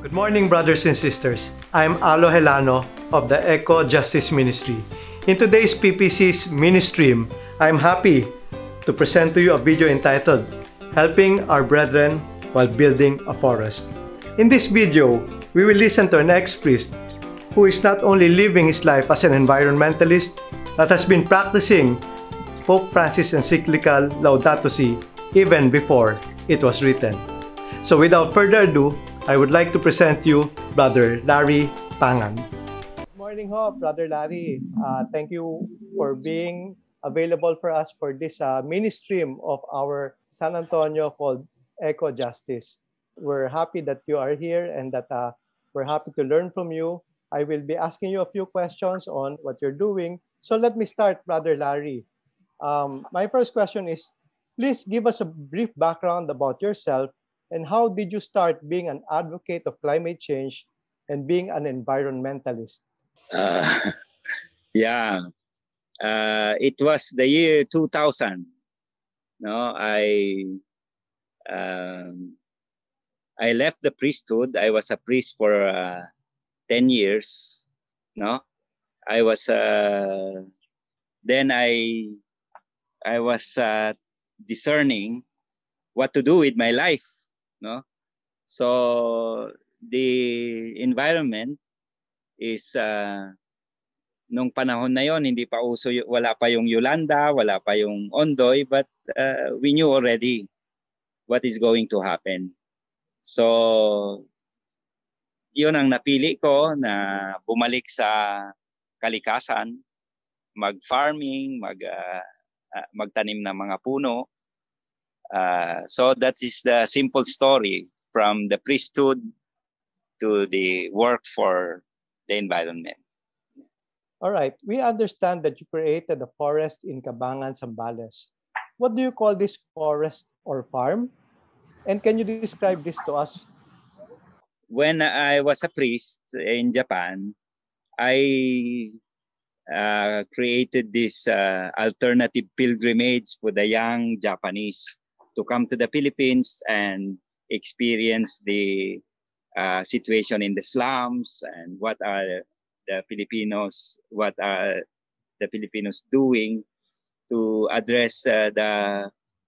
Good morning, brothers and sisters. I'm Alo Helano of the Eco Justice Ministry. In today's PPC's mini-stream, I'm happy to present to you a video entitled Helping Our Brethren While Building a Forest. In this video, we will listen to an ex-priest who is not only living his life as an environmentalist, but has been practicing Pope Francis' encyclical Laudato Si even before it was written. So without further ado, I would like to present you Brother Larry Pangan. Good morning ho, Brother Larry. Thank you for being available for us for this mini stream of our San Antonio called Eco Justice. We're happy that you are here and that we're happy to learn from you. I will be asking you a few questions on what you're doing. So let me start, Brother Larry. My first question is, please give us a brief background about yourself and how did you start being an advocate of climate change and being an environmentalist? Uh, yeah, it was the year 2000. No, I left the priesthood. I was a priest for 10 years. No, I was then I was discerning what to do with my life. No, so the environment is nung panahon na yon hindi pa uso, wala pa yung Yolanda, wala pa yung Ondoy, but we knew already what is going to happen. So yun ang napili ko, na bumalik sa kalikasan, mag-farming, magtanim ng mga puno. So that is the simple story from the priesthood to the work for the environment. All right. We understand that you created a forest in Cabangan, Zambales. What do you call this forest or farm? And can you describe this to us? When I was a priest in Japan, I created this alternative pilgrimage for the young Japanese to come to the Philippines and experience the situation in the slums and what are the Filipinos doing to address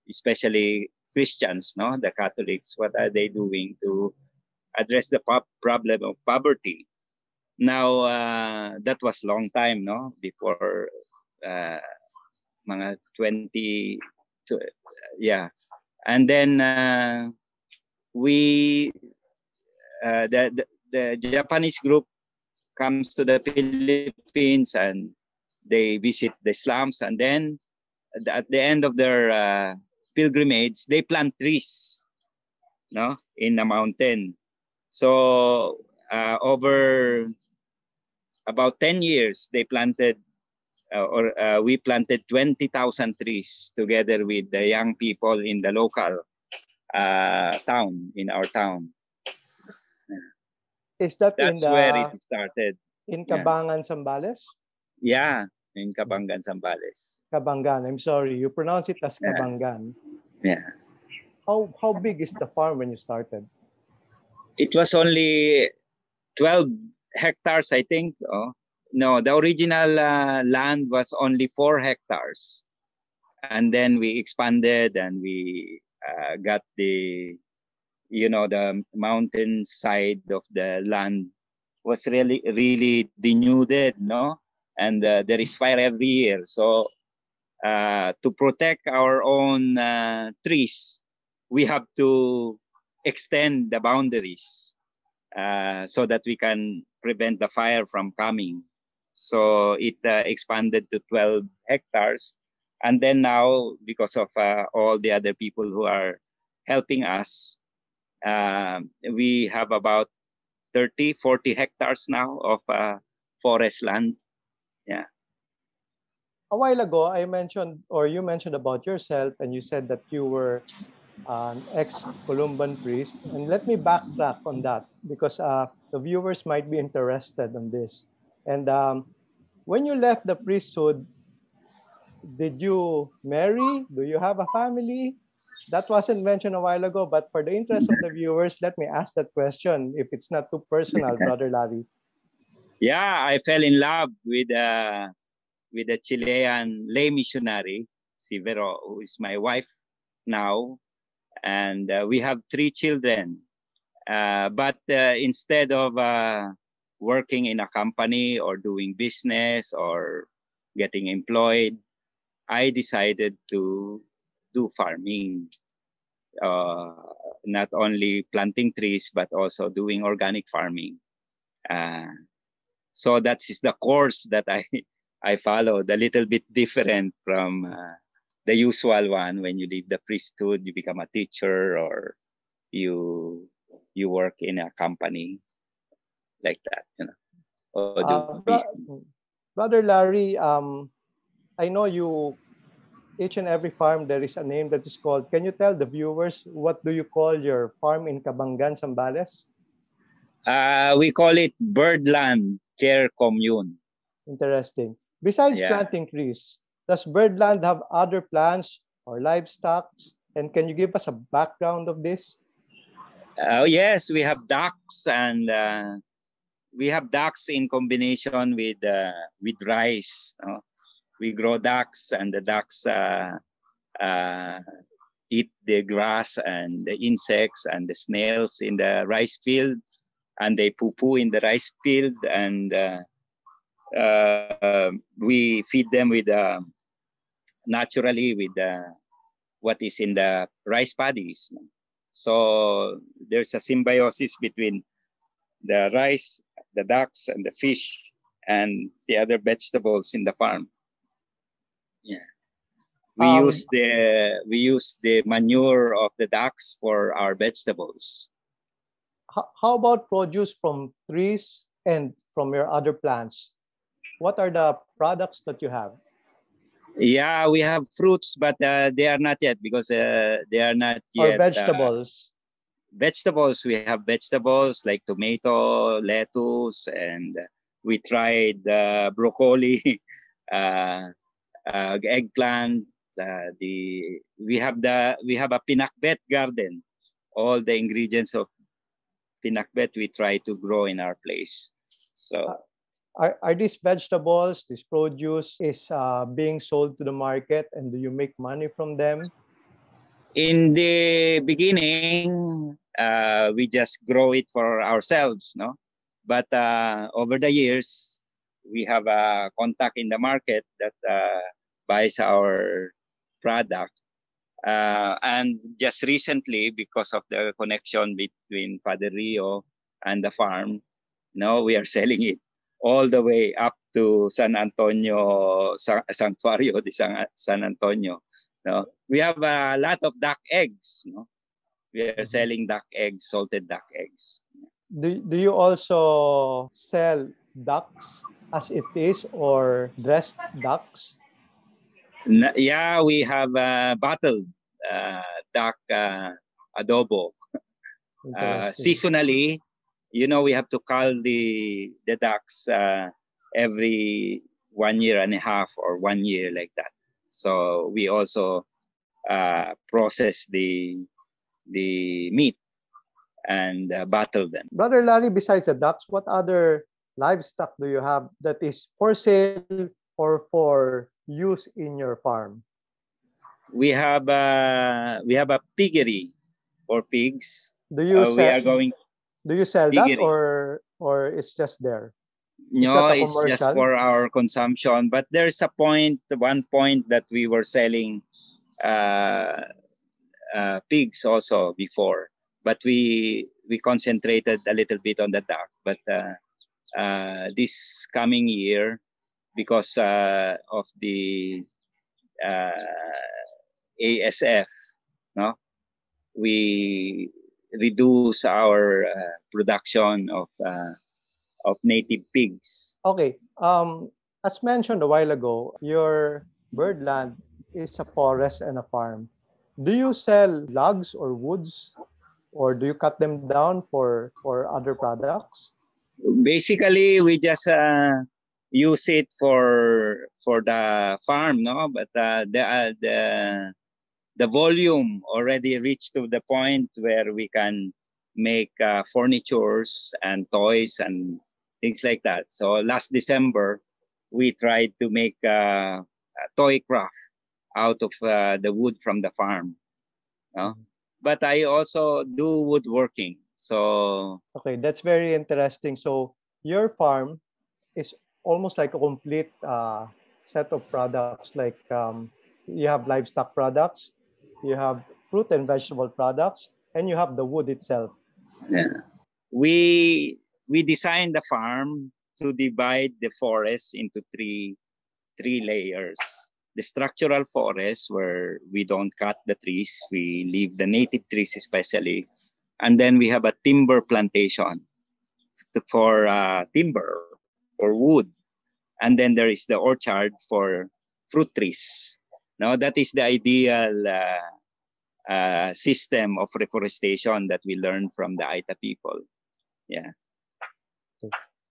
especially Christians, no, the Catholics, what are they doing to address the problem of poverty. Now, that was long time, no, before mga 20, yeah. And then the Japanese group comes to the Philippines and they visit the slums, and then at the end of their pilgrimage, they plant trees, no, in the mountain. So over about 10 years, they planted, we planted 20,000 trees together with the young people in the local town, in our town. Is that That's where it started. In Cabangan, Zambales? Yeah, in Cabangan, Zambales. Cabangan. I'm sorry, you pronounce it as Cabangan. Yeah. How big is the farm when you started? It was only 12 hectares, I think. Oh. No, the original land was only 4 hectares. And then we expanded and we got the mountain side of the land was really denuded, no? And there is fire every year. So to protect our own trees, we have to extend the boundaries so that we can prevent the fire from coming. So it expanded to 12 hectares. And then now, because of all the other people who are helping us, we have about 30, 40 hectares now of forest land. Yeah. A while ago, you mentioned about yourself, and you said that you were an ex-Columban priest. And let me backtrack on that because the viewers might be interested in this. And when you left the priesthood, did you marry? Do you have a family? That wasn't mentioned a while ago, but for the interest of the viewers, let me ask that question if it's not too personal, Brother Larry. Yeah, I fell in love with a Chilean lay missionary, si Vero, who is my wife now, and we have 3 children. But instead of working in a company or doing business or getting employed, I decided to do farming. Uh, Not only planting trees, but also doing organic farming. Uh, so that is the course that I followed, a little bit different from the usual one. When you leave the priesthood, you become a teacher, or you work in a company like that, or do business. Brother Larry, I know you, each and every farm, there is a name that is called. Can you tell the viewers what do you call your farm in Cabangan, Zambales? We call it Birdland Care Commune. Interesting. Besides planting trees, does Birdland have other plants or livestock? And can you give us a background of this? Yes, we have ducks, and we have ducks in combination with rice. We grow ducks, and the ducks uh, eat the grass and the insects and the snails in the rice field, and they poo-poo in the rice field, and we feed them with naturally with what is in the rice paddies. So there's a symbiosis between the rice, the ducks, and the fish, and the other vegetables in the farm. Yeah. We use the manure of the ducks for our vegetables. How about produce from trees and from your other plants? What are the products that you have? Yeah, we have fruits, but they are not yet, because they are not yet. Or vegetables. Vegetables, we have vegetables like tomato, lettuce, and we tried broccoli, eggplant. We have a pinakbet garden. All the ingredients of pinakbet we try to grow in our place. So are these vegetables, this produce is being sold to the market, and do you make money from them? In the beginning, we just grow it for ourselves, no? But over the years, we have a contact in the market that buys our product. And just recently, because of the connection between Father Rio and the farm, we are selling it all the way up to San Antonio, Santuario de San Antonio. We have a lot of duck eggs. We are selling duck eggs, salted duck eggs. Do you also sell ducks as it is, or dressed ducks? Yeah, we have bottled duck adobo. Seasonally, we have to cull the ducks every 1 year and a half or 1 year, like that. So we also process the meat and bottle them. Brother Larry, besides the ducks, what other livestock do you have that is for sale or for use in your farm? We have a piggery for pigs. Do you sell? Do you sell piggery. that, or it's just there? No, it's just for our consumption. But there's one point that we were selling pigs also before, but we concentrated a little bit on the duck. But this coming year, because of the ASF, we reduce our production of native pigs. Okay. As mentioned a while ago, your Birdland is a forest and a farm. Do you sell logs or woods, or do you cut them down for other products? Basically, we just use it for the farm, no? But the volume already reached to the point where we can make furnitures and toys and things like that. So last December, we tried to make a toy craft out of the wood from the farm. No? But I also do woodworking. So Okay, that's very interesting. So your farm is almost like a complete set of products. Like you have livestock products, you have fruit and vegetable products, and you have the wood itself. yeah. We designed the farm to divide the forest into three layers. The structural forest, where we don't cut the trees, we leave the native trees especially, and then we have a timber plantation for timber or wood, and then there is the orchard for fruit trees. Now that is the ideal system of reforestation that we learned from the Aita people. Yeah.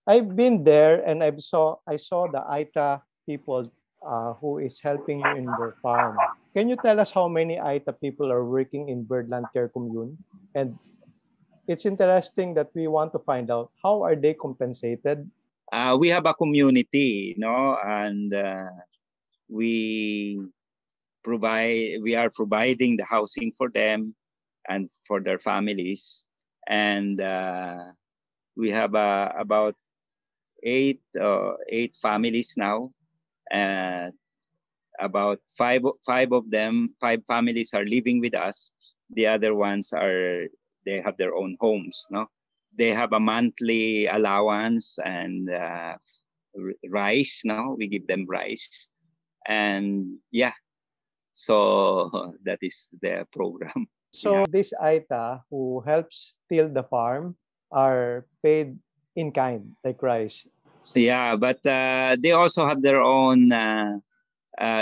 I've been there and I saw the Aita people who is helping you in your farm. Can you tell us how many Aita people are working in Birdland Care Commune? And it's interesting that we want to find out how are they compensated. We have a community, and we we are providing the housing for them and for their families, and we have about eight families now. Uh, about five families are living with us. The other ones they have their own homes. No, they have a monthly allowance and rice. No, we give them rice, and yeah. So that is the program. So this Aita who helps till the farm are paid in kind, like rice. Yeah, but they also have their own.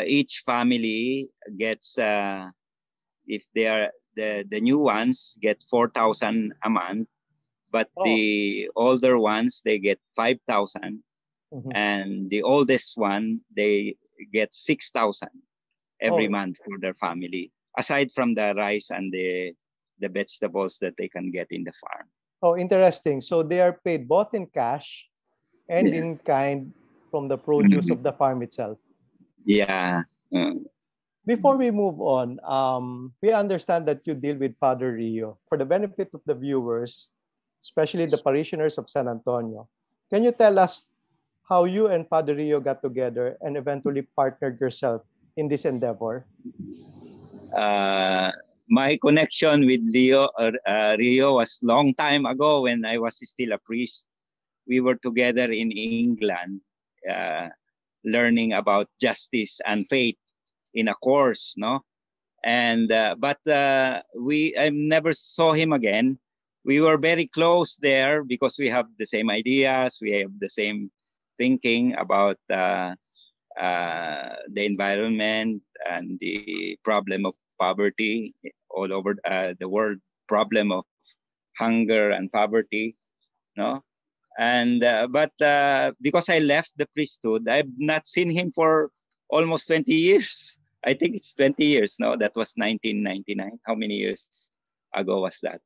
Each family gets, if they are the new ones, get 4,000 a month, but the older ones they get 5,000, and the oldest one they get 6,000 every month for their family. Aside from the rice and the vegetables that they can get in the farm. Oh, interesting. So they are paid both in cash and in kind from the produce of the farm itself. Yeah. Before we move on, we understand that you deal with Father Rio. For the benefit of the viewers, especially the parishioners of San Antonio, can you tell us how you and Father Rio got together and eventually partnered yourself in this endeavor? My connection with Rio was long time ago when I was still a priest. We were together in England, learning about justice and faith in a course, no? And but I never saw him again. We were very close there because we have the same ideas, we have the same thinking about the environment and the problem of poverty all over the world, problem of hunger and poverty, no? And but because I left the priesthood, I've not seen him for almost 20 years. I think it's 20 years. No, that was 1999. How many years ago was that?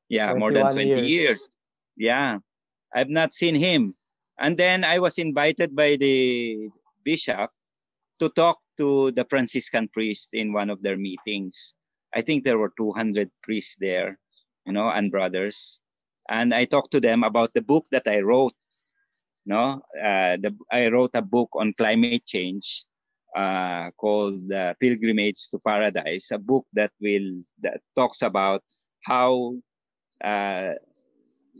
Yeah, more than 20 years. Yeah, I've not seen him. And then I was invited by the bishop to talk to the Franciscan priest in one of their meetings. I think there were 200 priests there, and brothers. And I talked to them about the book that I wrote. I wrote a book on climate change called Pilgrimage to Paradise, a book that talks about how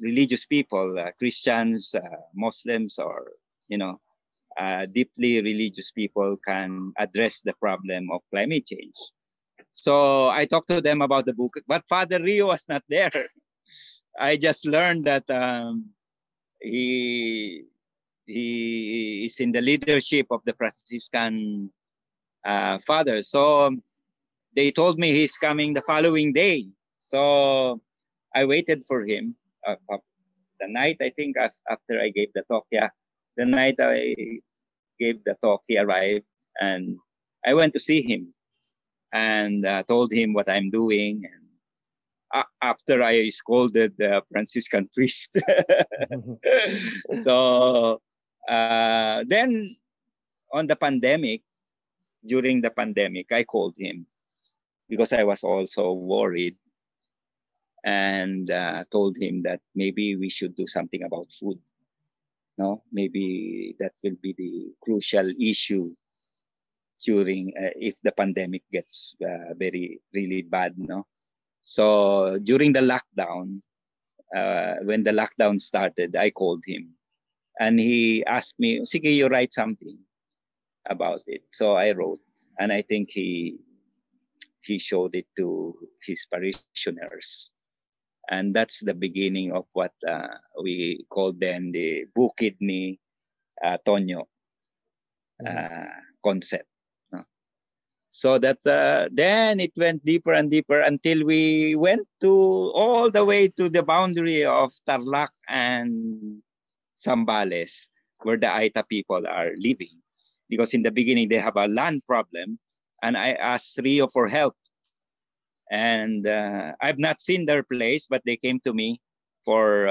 religious people, Christians, Muslims, or deeply religious people can address the problem of climate change. So I talked to them about the book, but Father Rio was not there. I just learned that he is in the leadership of the Franciscan fathers. So they told me he's coming the following day. So I waited for him. The night, I think, after I gave the talk, the night I gave the talk, he arrived, and I went to see him. and told him what I'm doing. And after I scolded the Franciscan priest. So then on the pandemic, during the pandemic, I called him because I was also worried, and told him that maybe we should do something about food. No, maybe that will be the crucial issue during if the pandemic gets very really bad. No, so during the lockdown, when the lockdown started, I called him and he asked me, "Sige, you write something about it." So I wrote, and I think he showed it to his parishioners, and that's the beginning of what we call then the Bukid ni Tonyo concept. No? So that then it went deeper and deeper until we went to all the way to the boundary of Tarlac and Zambales, where the Aita people are living. Because in the beginning, they have a land problem, and I asked Rio for help. And I've not seen their place, but they came to me for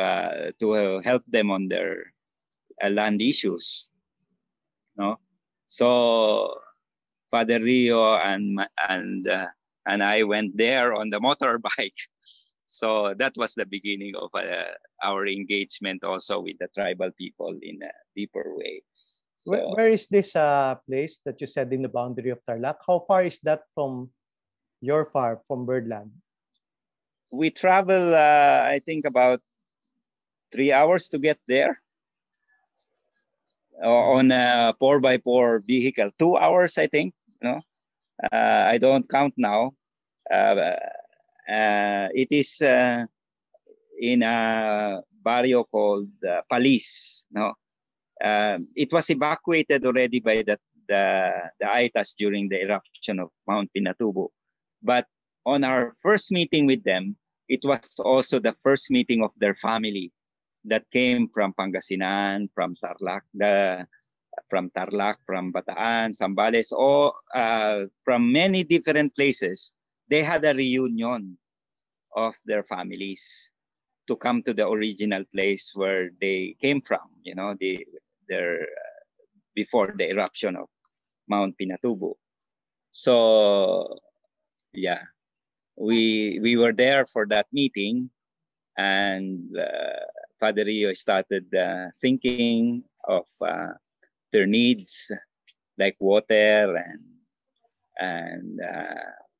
to help them on their land issues. No, so Father Rio and I went there on the motorbike. So that was the beginning of our engagement also with the tribal people in a deeper way. So, where is this place that you said in the boundary of Tarlac? How far is that from your farm, from Birdland? we travel, I think, about 3 hours to get there on a 4x4 vehicle. 2 hours, I think. No, I don't count now. It is in a barrio called Palis. No, it was evacuated already by the Aitas during the eruption of Mount Pinatubo. But on our first meeting with them, it was also the first meeting of their family that came from Pangasinan, from Tarlac, from Bataan, Zambales, or from many different places. They had a reunion of their families to come to the original place where they came from. You know, their before the eruption of Mount Pinatubo. So yeah, we were there for that meeting, and Father Rio started thinking of their needs like water and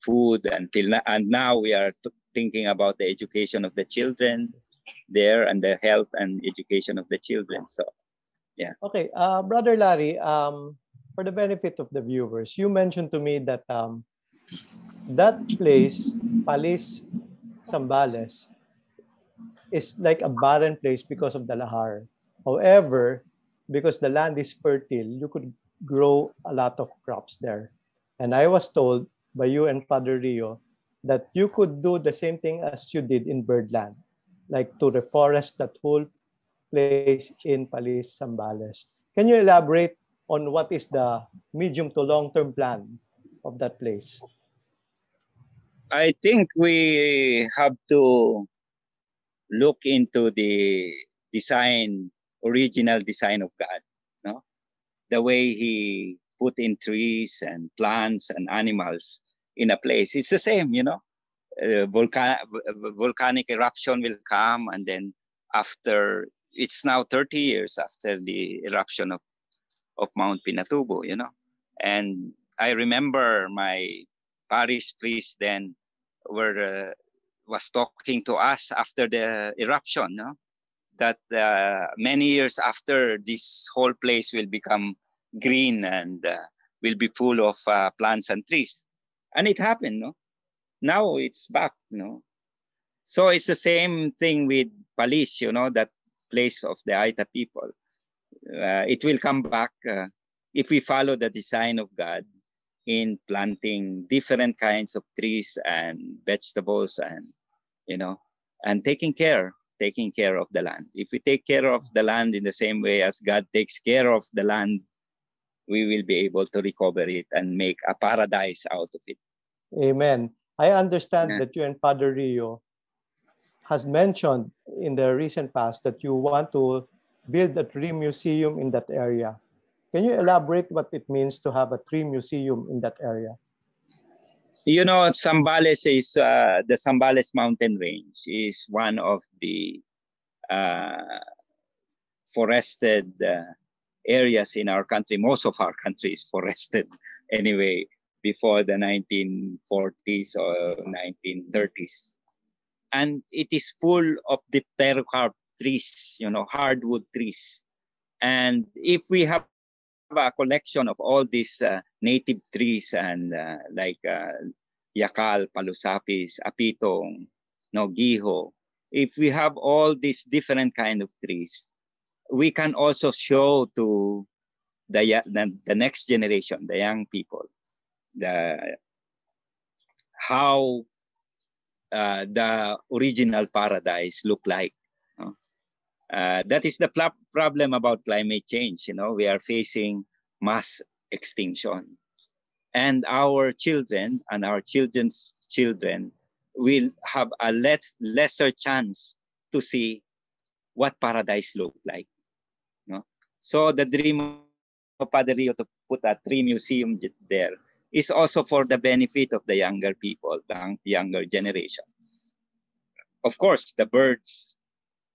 food and now we are thinking about the education of the children there and the health and education of the children. So yeah. Okay, Brother Larry, for the benefit of the viewers, you mentioned to me that that place, Palis Zambales, is like a barren place because of the lahar. However, because the land is fertile, you could grow a lot of crops there. And I was told by you and Padre Rio that you could do the same thing as you did in Birdland, like to reforest that whole place in Palis Zambales. Can you elaborate on what is the medium to long-term plan of that place? I think we have to look into the original design of God, no? The way he put in trees and plants and animals in a place. It's the same, you know. Volcanic eruption will come, and then after, it's now 30 years after the eruption of Mount Pinatubo, you know. And I remember my parish priest then was talking to us after the eruption, no? That many years after, this whole place will become green and will be full of plants and trees. And it happened, no? Now it's back, no? So it's the same thing with Palis, you know, that place of the Aita people. It will come back if we follow the design of God in planting different kinds of trees and vegetables and, you know, and taking care of the land. If we take care of the land in the same way as God takes care of the land, we will be able to recover it and make a paradise out of it. Amen. I understand Yeah. that you and Padre Rio has mentioned in the recent past that you want to build a tree museum in that area. Can you elaborate what it means to have a tree museum in that area? You know, Zambales is the Zambales mountain range is one of the uh, forested areas in our country. Most of our country is forested anyway before the 1940s or 1930s. And it is full of dipterocarp trees, you know, hardwood trees. And if we have a collection of all these native trees and yakal, palusapis, apitong, no, giho, if we have all these different kind of trees, we can also show to the next generation, the young people, the how the original paradise look like. That is the problem about climate change. You know, we are facing mass extinction, and our children and our children's children will have a lesser chance to see what paradise look like. No? So the dream of Padre Rio to put a tree museum there is also for the benefit of the younger people, the younger generation. Of course, the birds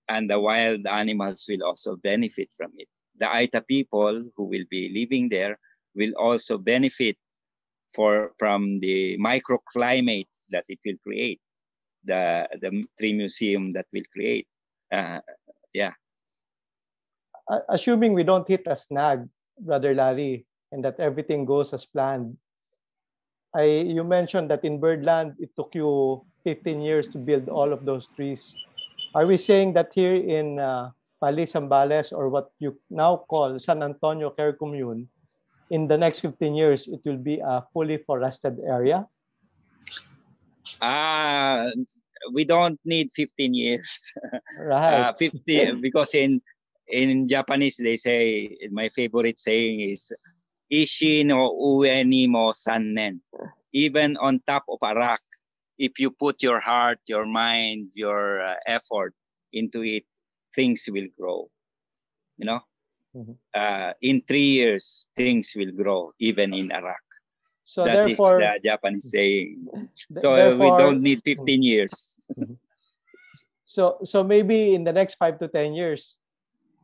and the wild animals will also benefit from it. The Aita people who will be living there will also benefit from the microclimate that it will create, the tree museum that will create. Yeah. Assuming we don't hit a snag, Brother Larry, and that everything goes as planned, you mentioned that in Birdland, it took you 15 years to build all of those trees. Are we saying that here in Pali, Zambales, or what you now call San Antonio Care Commune, in the next 15 years, it will be a fully forested area? We don't need 15 years. Right. 50, because in Japanese, they say, my favorite saying is, Ishi no ue ni mo sannen. Even on top of a rock, if you put your heart, your mind, your effort into it, things will grow. You know, in 3 years, things will grow, even in a rock. So that therefore, is the Japanese saying. So we don't need 15 years. So maybe in the next 5 to 10 years,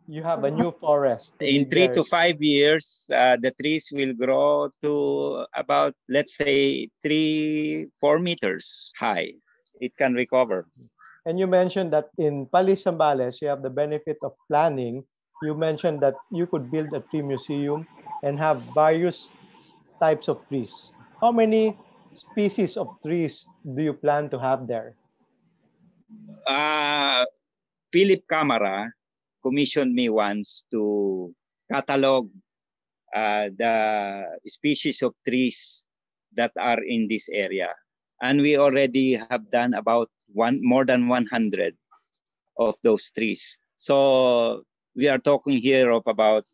you have a new forest. In 3 to 5 years, the trees will grow to about, let's say, 3-4 meters high. It can recover. And you mentioned that in Pali, Zambales, you have the benefit of planning. You mentioned that you could build a tree museum and have various types of trees. How many species of trees do you plan to have there? Philip Camara commissioned me once to catalog the species of trees that are in this area. And we already have done about more than 100 of those trees. So we are talking here of about,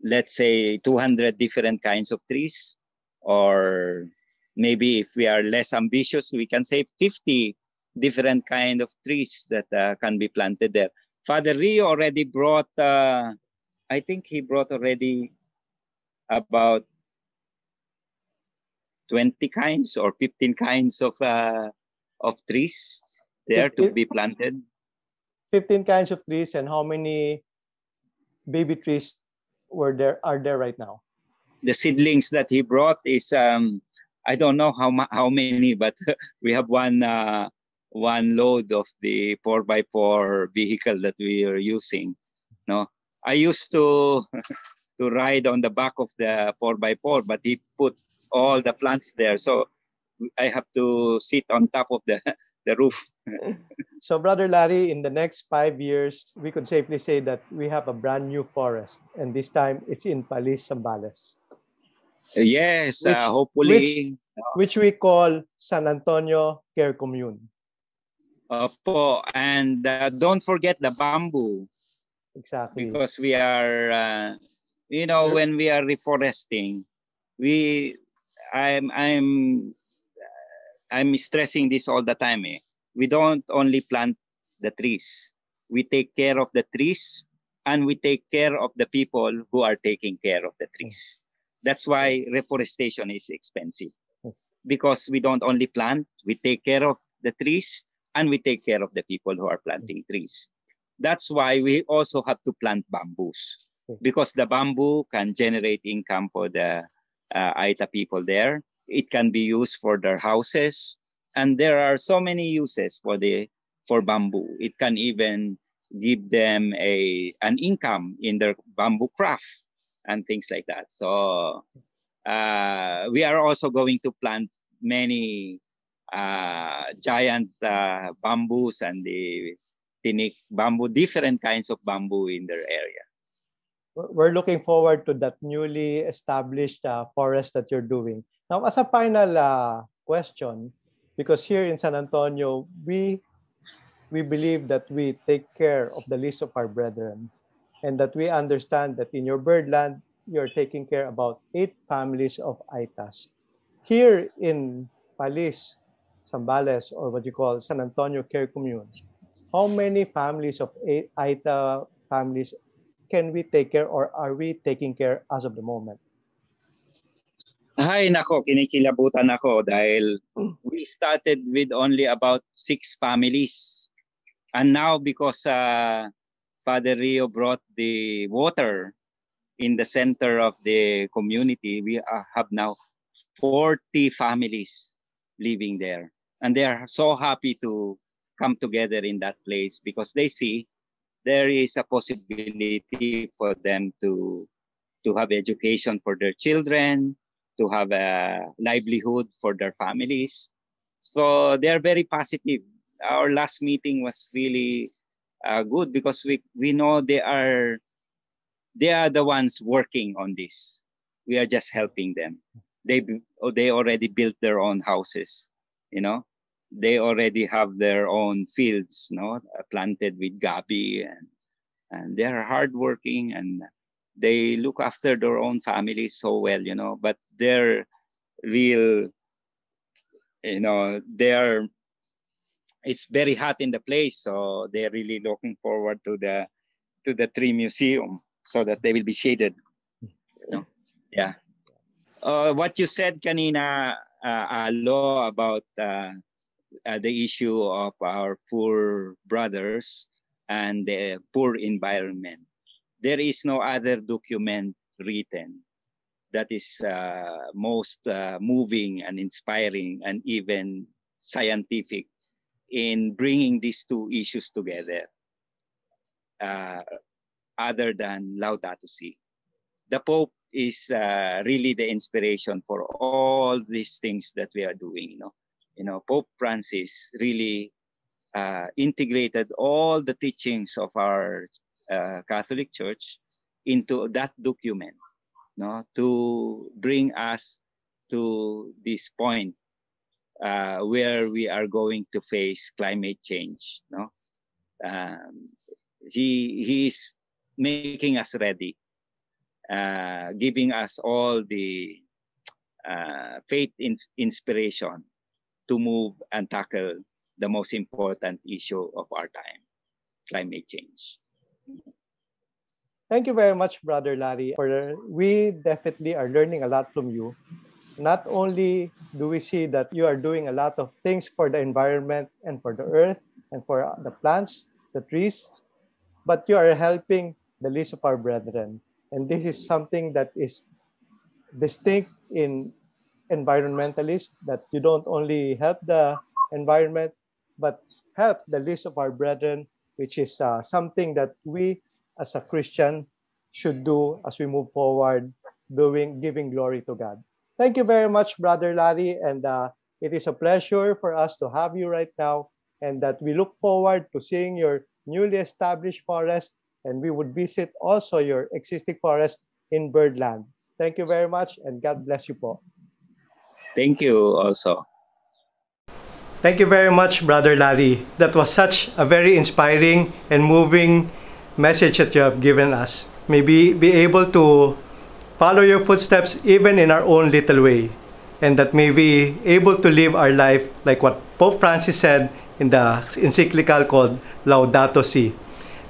let's say, 200 different kinds of trees. Or maybe if we are less ambitious, we can say 50 different kind of trees that can be planted there. Father Rio already brought, I think he brought already about 20 kinds or 15 kinds of trees there to be planted. 15 kinds of trees, and how many baby trees are there right now? The seedlings that he brought is, I don't know how many, but we have one load of the 4x4 vehicle that we are using. No, I used to to ride on the back of the 4x4, but he put all the plants there, so I have to sit on top of the roof. So, Brother Larry, in the next 5 years, we could safely say that we have a brand new forest, and this time it's in Pali, Zambales. Yes, hopefully. Which we call San Antonio Care Commune. And don't forget the bamboo. Exactly. Because we are, when we are reforesting, we I'm stressing this all the time. We don't only plant the trees. We take care of the trees, and we take care of the people who are taking care of the trees. That's why reforestation is expensive, because we don't only plant, we take care of the trees, and we take care of the people who are planting trees. That's why we also have to plant bamboos, because the bamboo can generate income for the Aita people there. It can be used for their houses, and there are so many uses for bamboo. It can even give them an income in their bamboo craft and things like that. So we are also going to plant many giant bamboos and the tinik bamboo, different kinds of bamboo in their area. We're looking forward to that newly established forest that you're doing. Now, as a final question, because here in San Antonio, we believe that we take care of the least of our brethren, and that we understand that in your birdland, you're taking care about 8 families of Aitas. Here in Palis, Zambales, or what you call San Antonio Care Commune, how many families of Aita families can we take care, or are we taking care as of the moment? Ay, nako, kinikilabutan ako dahil we started with only about 6 families. And now, because Father Rio brought the water in the center of the community, we have now 40 families living there. And they are so happy to come together in that place, because they see there is a possibility for them to have education for their children, to have a livelihood for their families. So they're very positive. Our last meeting was really good, because we know they are the ones working on this. We are just helping them. They already built their own houses, you know. They already have their own fields, planted with gabi, and they are hardworking, and they look after their own families so well, But they're real, it's very hot in the place, so they're really looking forward to the tree museum, so that they will be shaded. Yeah. What you said kanina, Alo, about the issue of our poor brothers and the poor environment. There is no other document written that is most moving and inspiring and even scientific in bringing these two issues together, other than Laudato Si. The Pope is really the inspiration for all these things that we are doing. Pope Francis really integrated all the teachings of our Catholic Church into that document, to bring us to this point where we are going to face climate change. He is making us ready, giving us all the faith inspiration to move and tackle the most important issue of our time, climate change. Thank you very much, Brother Larry. We definitely are learning a lot from you. Not only do we see that you are doing a lot of things for the environment and for the earth and for the plants, the trees, but you are helping the least of our brethren. And this is something that is distinct in environmentalists, that you don't only help the environment, but help the least of our brethren, which is something that we as a Christian should do as we move forward, giving glory to God. Thank you very much, Brother Larry, and it is a pleasure for us to have you right now, and that we look forward to seeing your newly established forest, and we would visit also your existing forest in Birdland. Thank you very much, and God bless you po. Thank you also. Thank you very much, Brother Larry. That was such a very inspiring and moving message that you have given us. Maybe be able to follow your footsteps even in our own little way. and that may be able to live our life like what Pope Francis said in the encyclical called Laudato Si.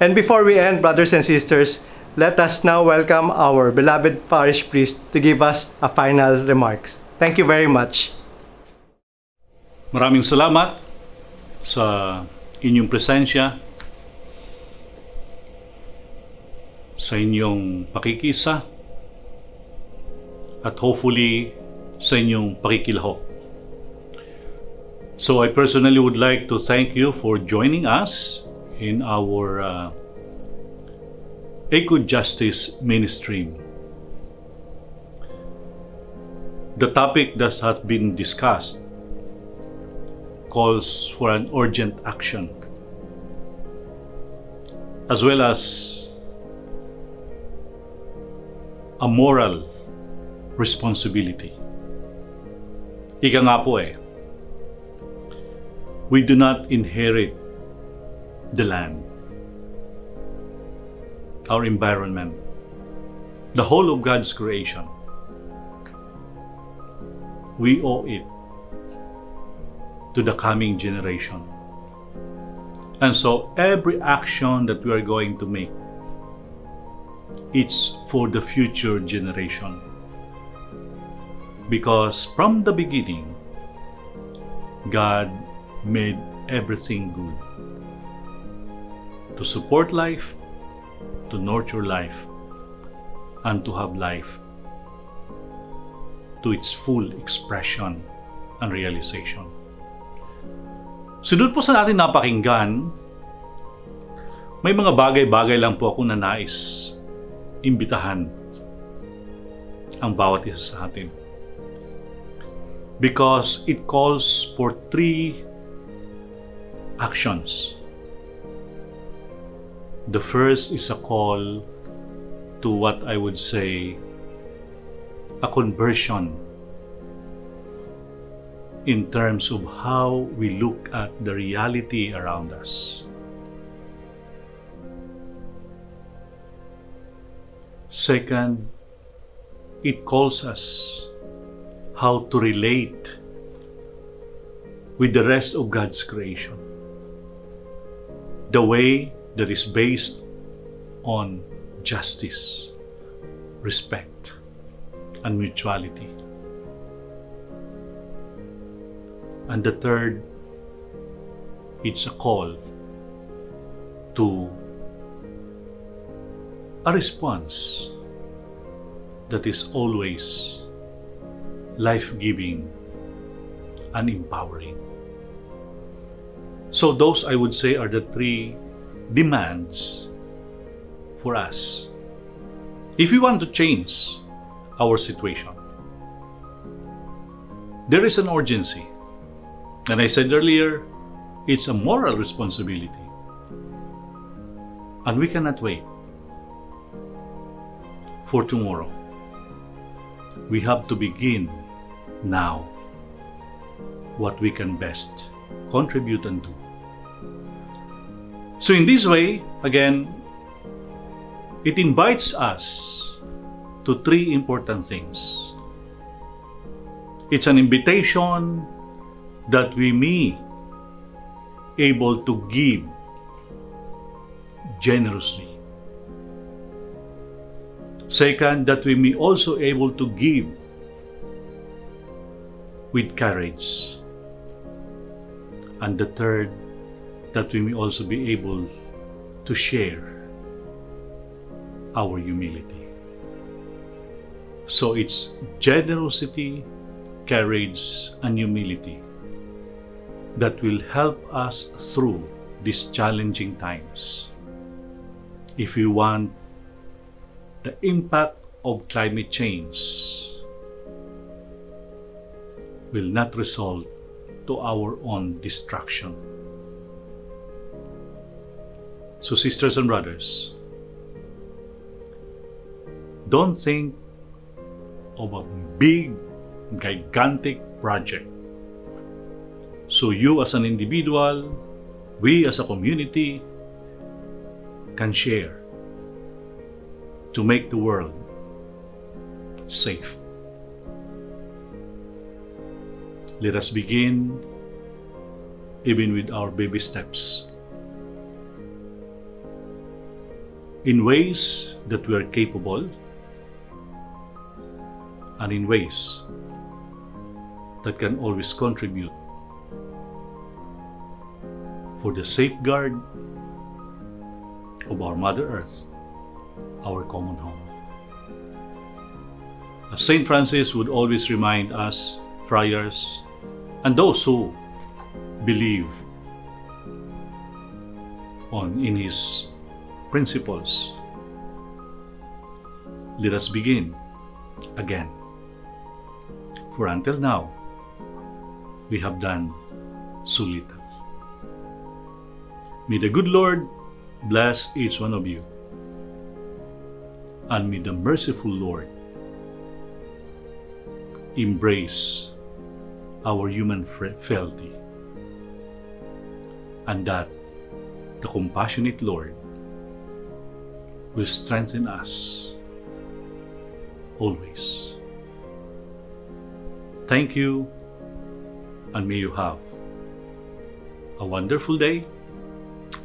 And before we end, brothers and sisters, let us now welcome our beloved parish priest to give us a final remarks. Thank you very much. Maraming salamat sa inyong presensya, sa inyong pakikisa, at hopefully sa inyong pakikilahok. So I personally would like to thank you for joining us in our Eco Justice Ministry. The topic that has been discussed calls for an urgent action, as well as a moral responsibility. Ika nga po we do not inherit the land, our environment, the whole of God's creation. We owe it to the coming generation. And so every action that we are going to make, it's for the future generation. Because from the beginning, God made everything good. To support life, to nurture life, and to have life to its full expression and realization. Sunod po sa natin napakinggan, may mga bagay-bagay lang po ako na nais imbitahan ang bawat isa sa atin. Because it calls for 3 actions. The first is a call to what I would say a conversion in terms of how we look at the reality around us. Second, it calls us how to relate with the rest of God's creation. The way that is based on justice, respect, and mutuality. And the third, it's a call to a response that is always life-giving and empowering. So those, I would say, are the 3 demands for us if we want to change our situation. There is an urgency. And I said earlier, it's a moral responsibility. And we cannot wait for tomorrow. We have to begin now what we can best contribute and do. So in this way, again, it invites us to 3 important things. It's an invitation that we may able to give generously. Second, that we may also able to give with courage. And the third, that we may also be able to share our humility. So it's generosity, courage, and humility that will help us through these challenging times. If we want the impact of climate change will not result to our own destruction. So sisters and brothers, don't think of a big, gigantic project. So you as an individual, we as a community can share to make the world safe. Let us begin even with our baby steps in ways that we are capable and in ways that can always contribute for the safeguard of our Mother Earth, our common home. As Saint Francis would always remind us, friars, and those who believe in his principles, let us begin again. For until now, we have done so little. May the good Lord bless each one of you, and may the merciful Lord embrace our human frailty, and that the compassionate Lord will strengthen us always. Thank you, and may you have a wonderful day,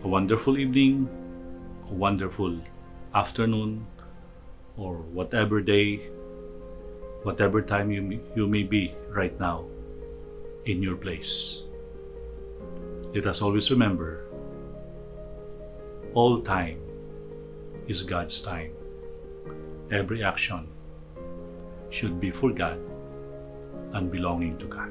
a wonderful evening, a wonderful afternoon, or whatever day, whatever time you may be right now in your place. Let us always remember, all time is God's time. Every action should be for God and belonging to God.